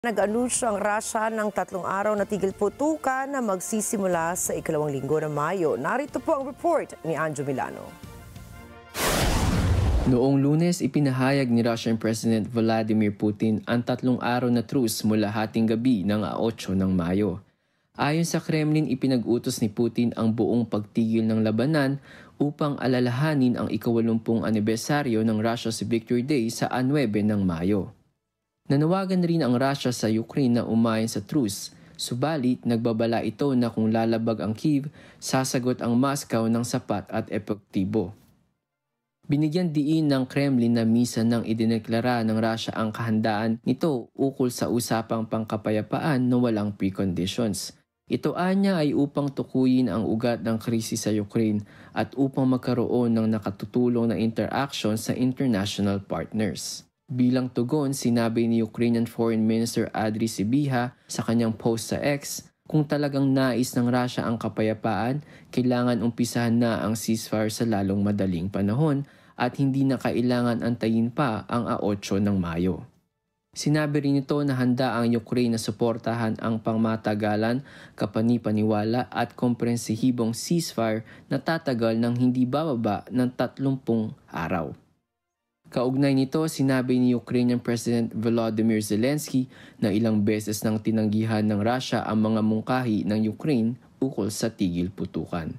Nag-anunsyo ang Russia ng 3 araw na tigil putukan na magsisimula sa ikalawang linggo ng Mayo. Narito po ang report ni Anjo Milano. Noong Lunes, ipinahayag ni Russian President Vladimir Putin ang 3 araw na truce mula hating gabi ng 8 ng Mayo. Ayon sa Kremlin, ipinag-utos ni Putin ang buong pagtigil ng labanan upang alalahanin ang ika-80 anibersaryo ng Russia's Victory Day sa 9 ng Mayo. Nanawagan rin ang Russia sa Ukraine na umayon sa truce, subalit nagbabala ito na kung lalabag ang Kyiv, sasagot ang Moscow ng sapat at epektibo. Binigyan diin ng Kremlin na minsan nang idineklara ng Russia ang kahandaan nito ukol sa usapang pangkapayapaan na walang preconditions. Ito anya ay upang tukuyin ang ugat ng krisis sa Ukraine at upang magkaroon ng nakatutulong na interaction sa international partners. Bilang tugon, sinabi ni Ukrainian Foreign Minister Andriy Sybiha sa kanyang post sa X, kung talagang nais ng Russia ang kapayapaan, kailangan umpisahan na ang ceasefire sa lalong madaling panahon at hindi na kailangan antayin pa ang 8 ng Mayo. Sinabi rin ito na handa ang Ukraine na suportahan ang pangmatagalan, kapanipaniwala at komprehensibong ceasefire na tatagal ng hindi bababa ng 30 araw. Kaugnay nito, sinabi ni Ukrainian President Volodymyr Zelensky na ilang beses nang tinanggihan ng Russia ang mga mungkahi ng Ukraine ukol sa tigil putukan.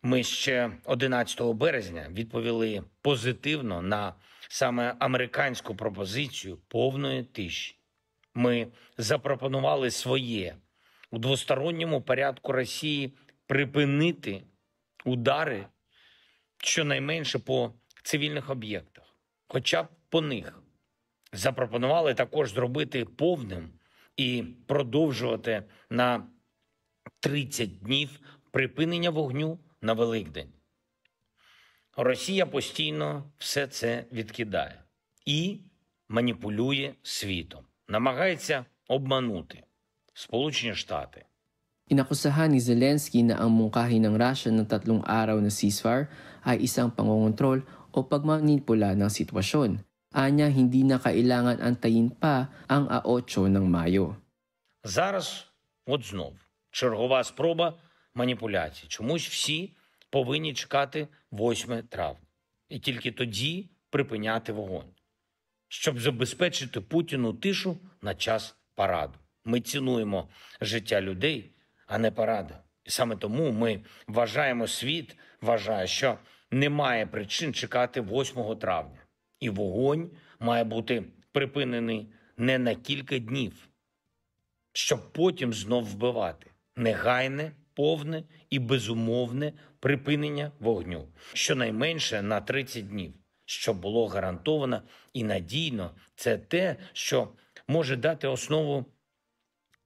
Ми ще 11 березня відповіли позитивно на саме американську пропозицію повної тиші. Ми запропонували своє у двосторонньому порядку Росії припинити удари щонайменше по цивільних об'єктах. Хоча б по них. Запропонували також зробити повним і продовжувати на 30 днів припинення вогню на Великдень. Росія постійно все це відкидає і маніпулює світом. Намагається обманути Сполучені Штати. Inakusahan ni Zelensky na ang mungkahi ng Russia ng 3 araw na ceasefire ay isang pangongontrol o pagmanipula ng sitwasyon. Anya, hindi na kailangan antayin pa ang 8 ng Mayo. Зараз, от знов, чергова спроба маніпуляції. Чомусь всі повинні чекати 8 травня. І тільки тоді припиняти вогонь. Щоб забезпечити Путіну тишу на час параду. Ми цінуємо життя людей, а не паради. І саме тому ми вважаємо, світ вважає, що немає причин чекати 8 травня. І вогонь має бути припинений не на кілька днів, щоб потім знов вбивати. Негайне, повне і безумовне припинення вогню. Щонайменше на 30 днів, щоб було гарантовано і надійно. Це те, що може дати основу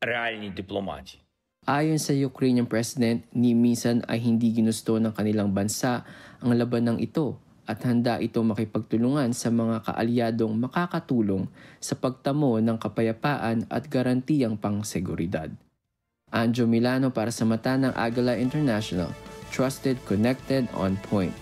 реальній дипломатії. Ayon sa Ukrainian President, ni minsan ay hindi ginusto ng kanilang bansa ang labanang ito at handa ito makipagtulungan sa mga kaalyadong makakatulong sa pagtamo ng kapayapaan at garantiyang pangseguridad. Anjo Milano para sa mata ng Agala International, trusted, connected, on point.